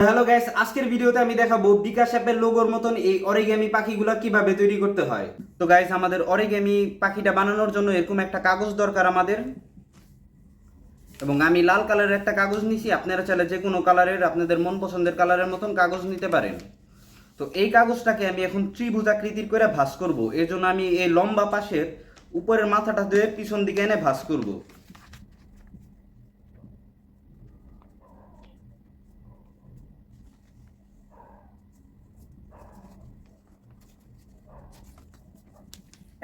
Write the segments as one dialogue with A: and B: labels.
A: Hello guys, আজকের ভিডিওতে আমি দেখাবো বিকাশ অ্যাপের লোগোর মতন এই অরিগেমি পাখিগুলো কিভাবে তৈরি করতে হয়। তো গাইস, আমাদের অরিগেমি পাখিটা বানানোর জন্য এরকম একটা কাগজ দরকার আমাদের, এবং আমি লাল কালারের একটা কাগজ নিছি। আপনারা চাইলে যে কোনো কালারের, আপনাদের মন পছন্দের কালারের মতন কাগজ নিতে পারেন। তো এই কাগজটাকে আমি এখন ত্রিভুজ আকৃতির করে ভাঁজ করব। এর জন্য আমি এই লম্বা পাশের উপরের মাথাটা দিয়ে পিছন দিকে এনে ভাঁজ করব।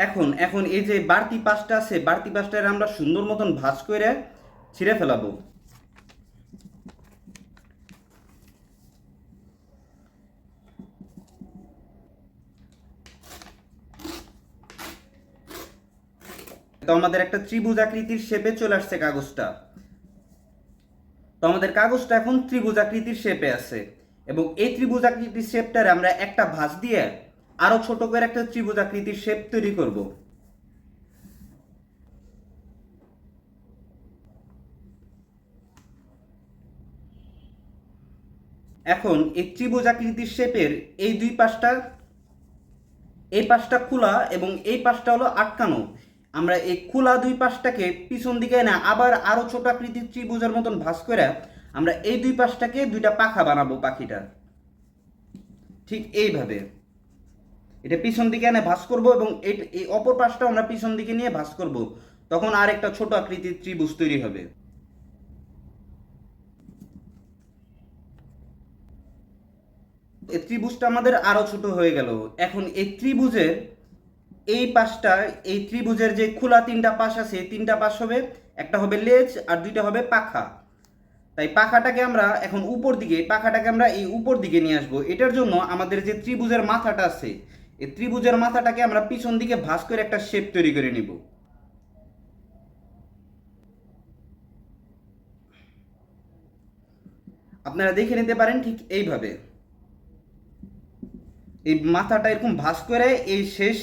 A: এখন এখন এই যে বাড়তি পাশটা আছে, বাড়তি পাশটা আমরা সুন্দর মতন ভাঁজ করে ছিঁড়ে ফেলাবো। তো আমাদের একটা ত্রিভুজ আকৃতির শেপে চলে আসছে কাগজটা। তো আমাদের কাগজটা এখন ত্রিভুজ আকৃতির শেপে আছে, এবং এই ত্রিভুজ আকৃতির শেপটারে আমরা একটা ভাঁজ দিয়ে আরো ছোট করে একটা ত্রিভুজ আকৃতির শেপ তৈরি করব। এখন এই ত্রিভুজ আকৃতির শেপের এই দুই পাশটা, এই পাশটা খোলা এবং এই পাশটা হলো আটকানো। আমরা এই খোলা দুই পাশটাকে পিছন দিকে না আবার আরো ছোট আকৃতির ত্রিভুজের মতন ভাঁজ করে আমরা এই দুই পাশটাকে দুইটা পাখা বানাবো পাখিটার। ঠিক এইভাবে এটা পিছন দিকে এনে ভাঁজ করব, এবং এই অপর পাশটাও আমরা পিছন দিকে নিয়ে ভাঁজ করব। তখন আর একটা ছোট আকৃতির ত্রিভুজ তৈরি হবে। এই ত্রিভুজটা আমাদের আরো ছোট হয়ে গেল। এখন এই ত্রিভুজের এই পাশটা, এই ত্রিভুজের যে খোলা তিনটা পাশ আছে, এই তিনটা পাশ হবে, একটা হবে লেজ আর দুইটা হবে পাখা। তাই পাখাটাকে আমরা এখন উপর দিকে, এই পাখাটাকে আমরা এই উপর দিকে নিয়ে আসবো। এটার জন্য আমাদের যে ত্রিভুজের মাথাটা আছে, এই ত্রিভুজের মাথাটাকে আমরা পিছন দিকে ভাঁজ করে একটা শেপ তৈরি করে নিব। আপনারা দেখে নিতে পারেন ঠিক এইভাবে। এই মাথাটা এরকম ভাঁজ করে এই শেষ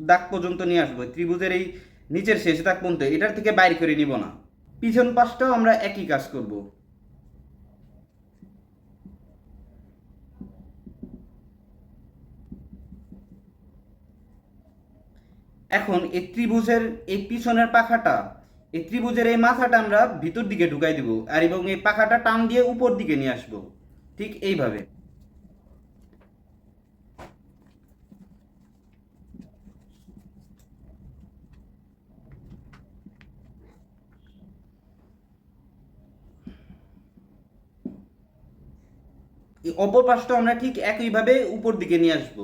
A: দাগ পর্যন্ত নিয়ে আসবো, ত্রিভুজের এই নিচের শেষ দাগ পর্যন্ত, এটার থেকে বাইর করে নিব না। পিছন পাশটাও আমরা একই কাজ করব। এখন এই ত্রিভুজের এই পিছনের পাখাটা, এই ত্রিভুজের এই মাথাটা আমরা ভিতর দিকে ঢুকাই দিব, আর এবং এই পাখাটা টান দিয়ে উপর দিকে নিয়ে আসব। ঠিক এইভাবে। এই অপর পাশটা আমরা ঠিক একইভাবে উপর দিকে নিয়ে আসব।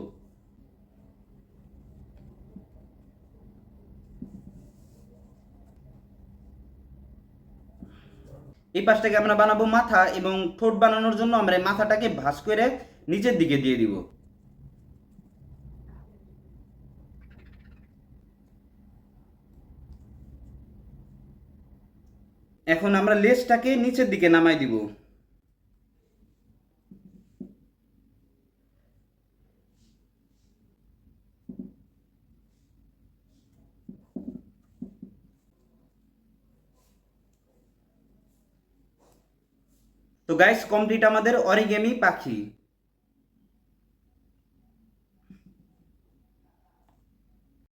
A: এই পাশটাকে আমরা বানাবো মাথা, এবং ঠোঁট বানানোর জন্য আমরা এই মাথাটাকে ভাঁজ করে নিচের দিকে দিয়ে দিব। এখন আমরা লেজটাকে নিচের দিকে নামাই দিব। তো গাইস, কমপ্লিট আমাদের অরিগেমি পাখি।